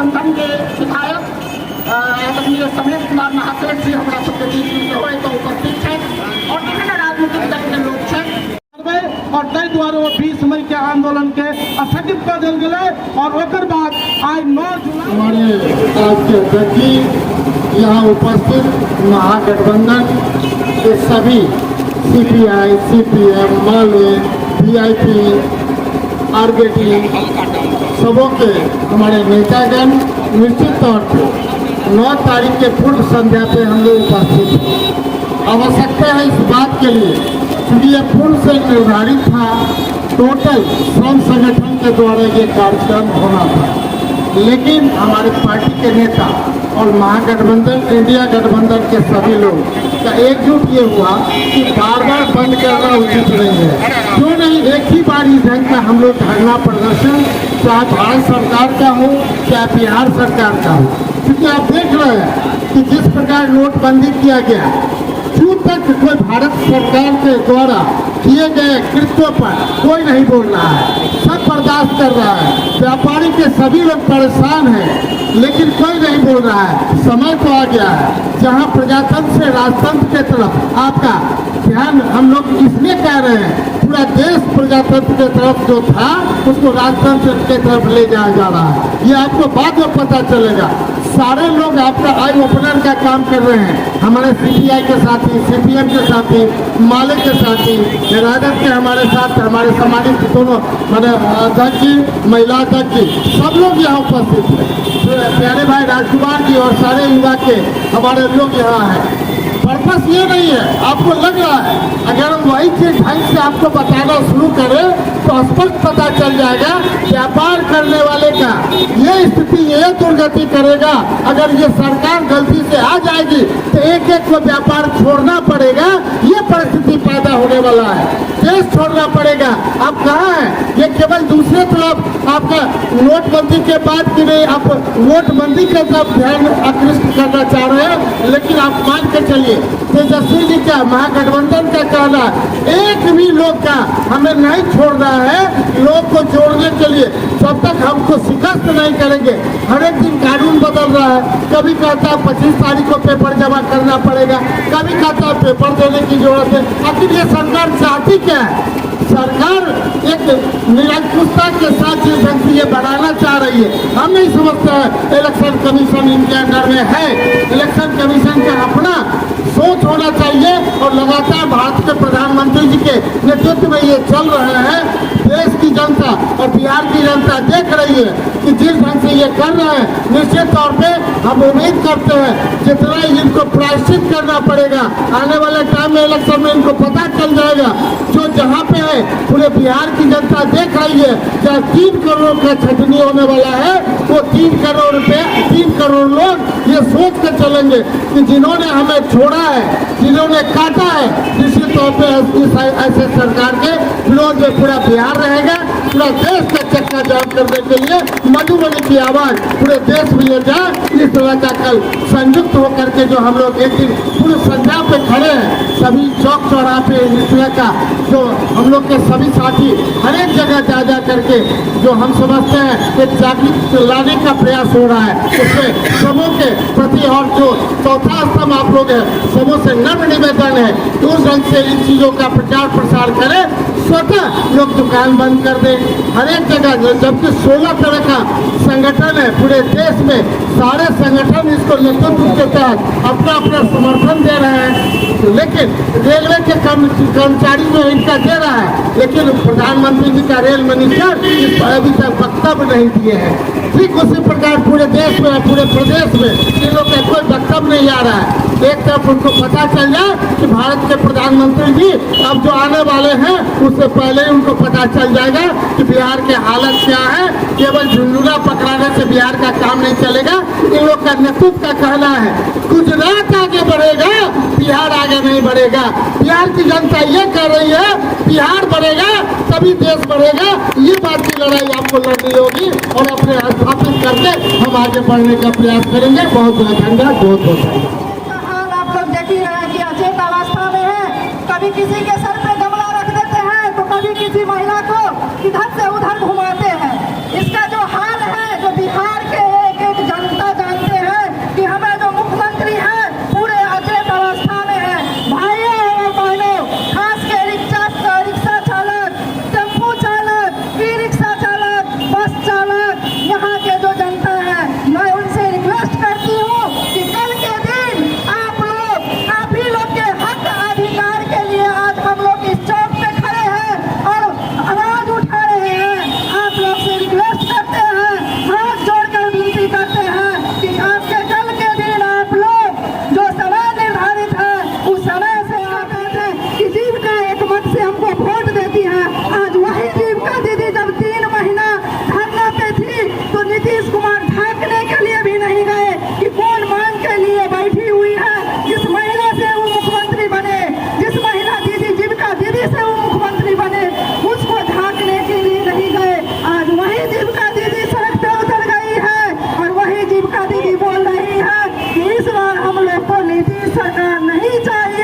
गठबंधन के विधायक आदरणीय समीर कुमार महासेठ जी हमारा सबके बीच में हुए तो उपस्थित है और विभिन्न राजनीतिक दल के लोग हैं और ताहि द्वारे वो 20 मई के आंदोलन के स्थगित कर दिल गए और ओकर बाद आज 9 जुलाई हमारे राज्य अध्यक्ष यहाँ उपस्थित महागठबंधन के सभी CPI, CPM, माले, VIP, RJD सबों के हमारे नेतागण निश्चित तौर पर 9 तारीख के पूर्व संध्या पे हम लोग उपस्थित हैं। आवश्यकता है इस बात के लिए क्योंकि यह पूर्व से निर्धारित था, टोटल श्रम संगठन के द्वारा ये कार्यक्रम होना था, लेकिन हमारे पार्टी के नेता और महागठबंधन इंडिया गठबंधन के सभी लोग का एकजुट ये हुआ कि बार बार बंद करना उचित नहीं है। क्यों नहीं एक ही बार इस ढंग का हम लोग धरना प्रदर्शन चाहे भारत सरकार का हो चाहे बिहार सरकार का हो, क्योंकि आप देख रहे हैं कि जिस प्रकार नोटबंदी किया गया, जून तक कोई भारत सरकार के द्वारा किए गए कृत्यों पर कोई नहीं बोल रहा है, सब बर्दाश्त कर रहा है। व्यापारी के सभी लोग परेशान हैं, लेकिन कोई नहीं बोल रहा है। समय तो आ गया है जहां प्रजातंत्र से राजतंत्र के तरफ आपका ध्यान हम लोग इसलिए कह रहे हैं, पूरा देश प्रजातंत्र के तरफ जो था उसको राजतंत्र के तरफ ले जाया जा रहा है। ये आपको बाद में पता चलेगा। सारे लोग आपका आई ओपनर का काम कर रहे हैं, हमारे CPI के साथी, CPM के साथी, माले के साथी, राजद के हमारे साथ, हमारे सामाजिक दोनों मैंने अध्यक्ष जी, महिला अध्यक्ष जी, सब लोग यहाँ उपस्थित हैं। प्यारे भाई राजकुमार जी और सारे युवा के हमारे लोग यहाँ हैं। पर्पस ये नहीं है, आपको लग रहा है अगर हम वही चीज ढंग से आपको बताना शुरू करें तो स्पष्ट पता चल जाएगा व्यापार करने वाले का ये स्थिति ये दुर्गति करेगा। अगर ये सरकार गलती से आ जाएगी तो एक एक को व्यापार छोड़ना पड़ेगा, ये परिस्थिति पैदा होने वाला है, देश छोड़ना पड़ेगा। आप कहाँ हैं? ये केवल दूसरे तरफ आपका नोटबंदी के बाद की नहीं, आप नोटबंदी के तरफ ध्यान आकृष्ट करना चाह रहे हैं, लेकिन आप मान के चलिए तेजस्वी जी का महागठबंधन का कहना एक भी लोग का हमें नहीं छोड़ना है। लोग को जोड़ने के लिए जब तक हमको शिकस्त नहीं करेंगे, हर एक दिन कानून बदल रहा है। कभी कहता है 25 तारीख को पेपर जमा करना पड़ेगा, कभी कहता है पेपर देने की जरूरत है। आखिर ये सरकार चाहती क्या है? सरकार एक निरंकुशता के साथ जिस ढंग से ये बढ़ाना चाह रही है, हम नहीं समझते हैं इलेक्शन कमीशन इनके अंडर में है। इलेक्शन कमीशन का अपना सोच होना चाहिए और लगातार भारत के प्रधानमंत्री जी के नेतृत्व में ये चल रहे हैं। देश की जनता और बिहार की जनता देख रही है कि जिस ढंग से ये कर रहे हैं, निश्चित तौर पे हम उम्मीद करते हैं जितना इनको प्रायश्चित करना पड़ेगा, आने वाले टाइम में इलेक्शन में इनको पता चल जाएगा। जो जहाँ पे है पूरे बिहार की जनता देख रही है, जहाँ 3 करोड़ का छटनी होने वाला है, वो 3 करोड़ रुपए 3 करोड़ लोग ये सोच कर चलेंगे कि जिन्होंने हमें छोड़ा है, जिन्होंने काटा है, निश्चित तौर पर ऐसे सरकार के विरोध में पूरा बिहार रहेगा। पूरा देश का चक्का जाम करने के लिए मधुबनी की आवाज पूरे देश में ले जाए। इस तरह का कल संयुक्त होकर के जो हम लोग एक दिन पूरे संध्या पे खड़े हैं, सभी चौक चौराहे पे इस तरह का जो हम लोग के सभी साथी हर एक जगह जा करके जो हम समझते हैं एक जागृति लाने का प्रयास हो रहा है, उसमें सबों के प्रति और जो चौथा स्तंभ आप लोग हैं, सबों से नम्र निवेदन है कि उस ढंग से इन चीजों का प्रचार प्रसार करें। स्वतः लोग दुकान बंद कर दें हर एक जगह, जबकि 16 तरह का संगठन है पूरे देश में, सारे संगठन इसको नेतृत्व के तहत अपना अपना समर्थन दे रहे हैं, लेकिन रेलवे के कर्मचारी जो इनका दे रहा है, लेकिन प्रधानमंत्री जी का रेल मिनिस्टर इस पर अभी तक वक्तव्य नहीं दिए हैं। ठीक उसी प्रकार पूरे देश में पूरे प्रदेश में इन लोग का कोई वक्तव्य नहीं आ रहा है। एक तरफ उनको पता चल जाए कि भारत के प्रधानमंत्री जी अब जो आने वाले हैं उससे पहले ही उनको पता चल जाएगा कि बिहार के हालत क्या है। केवल झुंझुना पकड़ाने से बिहार का काम नहीं चलेगा। इन लोग का नेतृत्व का कहना है गुजरात आगे बढ़ेगा, बिहार आगे नहीं बढ़ेगा। बिहार की जनता ये कह रही है बिहार बढ़ेगा तभी देश बढ़ेगा। ये बात की लड़ाई आपको लड़नी होगी और अपने स्थापित करके हम आगे बढ़ने का प्रयास करेंगे। बहुत बहुत धन्यवाद, बहुत बहुत धन्यवाद। अचेत अवस्था में है, कभी किसी के सर पे गमला रख देते हैं तो कभी किसी महिला को इधर से उधर घुमाते हैं। इसका जो हाल है, जो बिहार के एक एक हम लोग को नीतीश सरकार नहीं चाहिए।